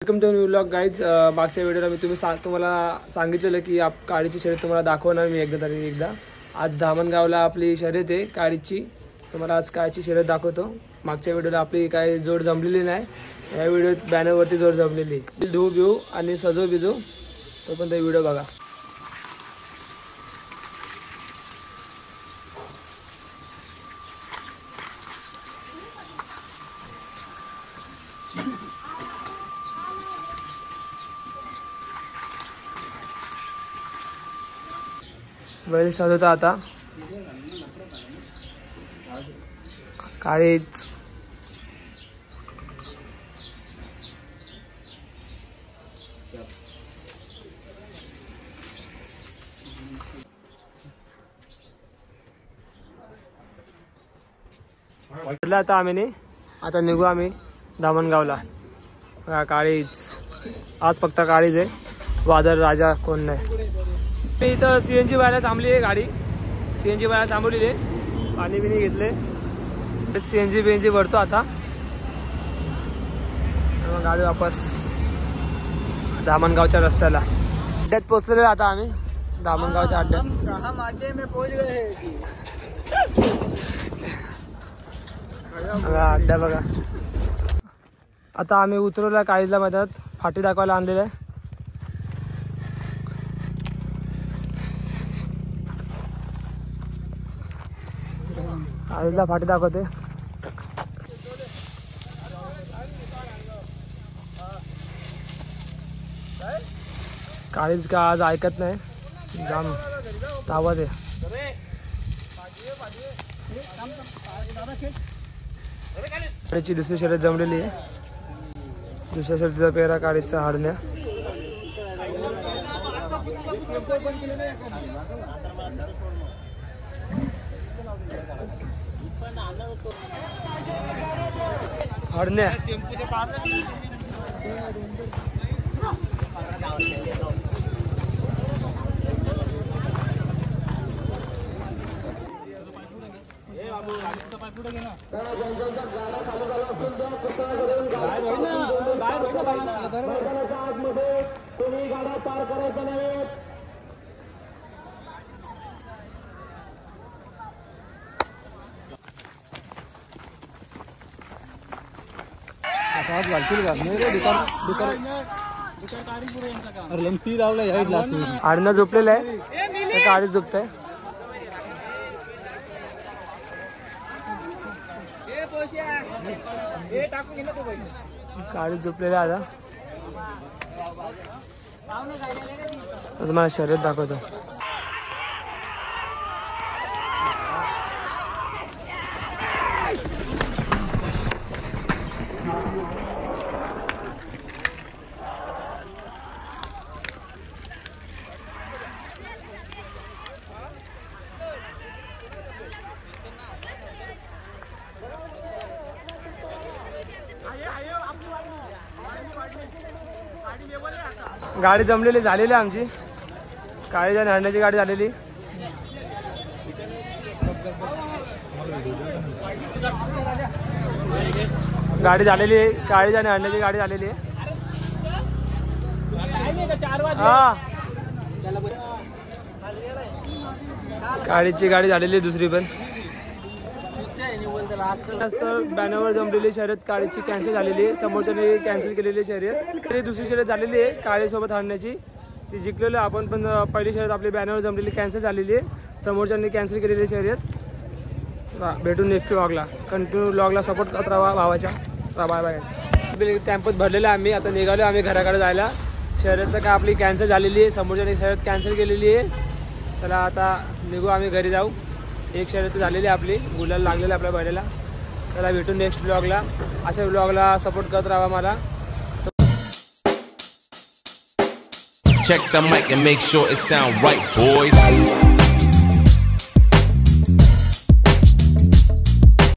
Welcome to new vlog guys. मागच्या व्हिडिओला मी तुम्हाला सांगितलेलं की काळीची शर्यत तुम्हाला दाखवणार मी एकदा. आज धामणगावला आपली शर्यत आहे काळीची. तुम्हाला आज काळीची शर्यत दाखवतो. मागच्या व्हिडिओला आपली काही जोड जमलेली नाही, या व्हिडिओत बॅनरवरती जोड जमलेली. धू बिऊ आणि सजो बिजो तो पण ते व्हिडिओ बघा. बैल सजवता आता काळीच. आता आम्ही आता निघू आम्ही धामणगावला. काळीच आज फक्त काळीच आहे, वादळ राजा कोण नाही. मी इथं CNG बायला थांबली आहे गाडी. CNG बायला थांबवलेली आहे, पाणी बिणी घेतले. CNG भरतो आता. मग गाडी वापस धामणगावच्या रस्त्याला. अड्ड्यात पोचलेलो आता आम्ही धामणगावच्या अड्ड्यात. अड्डा बघा. आता आम्ही उतरवला काळीला मध्यात फाटी दाखवायला आणलेलं आहे. काळीला फाटी दाखवते. काळीच का आज ऐकत नाही, जाम तावत आहे. काळीची दुसरी शर्यत जमलेली आहे. दुसऱ्या शर्यतीचा पेहरा काळीचा हरण्या. हरण्या आडना झोपलेला आहे, काळीच झोपत आहे. काळीच झोपलेला आता. तुम्हाला शर्यत दाखवतो. गाडी जमलेली झालेली आमची. काळीच्या हरण्याची गाडी झालेली. गाडी झालेली आहे, काळीच्या हरण्याची गाडी झालेली आहे. हा, काळीची गाडी झालेली आहे दुसरी पण. बॅनरवर जमलेली शर्यत काळीची कॅन्सल झालेली आहे. समोरच्याने कॅन्सल केलेली शर्यत. दुसरी शर्यत झालेली आहे काळीसोबत हरण्याची, ती जिंकलेली. आपण पण पहिली शर्यत आपली बॅनरवर जमलेली कॅन्सल झालेली आहे. समोरच्यांनी कॅन्सल केलेली शर्यत. भेटून नेक्स्ट व्लॉगला कंटिन्यू व्लॉगला सपोर्ट करत राहा भावाच्या. Bye bye. टेम्पोत भरलेला आम्ही आता निघालो आम्ही घराकडे जायला. शर्यत तर काय आपली कॅन्सल झालेली आहे, समोरच्याने शर्यत कॅन्सल केलेली आहे. चला आता निघू आम्ही घरी जाऊ. एक शर्यत झालेली आहे आपली, गुलाल लागलेला आपल्या बैलाला. चला भेटून नेक्स्ट व्लॉगला. अशा व्लॉगला सपोर्ट करत राहा मला. Check the mic and make sure it sound right, boys.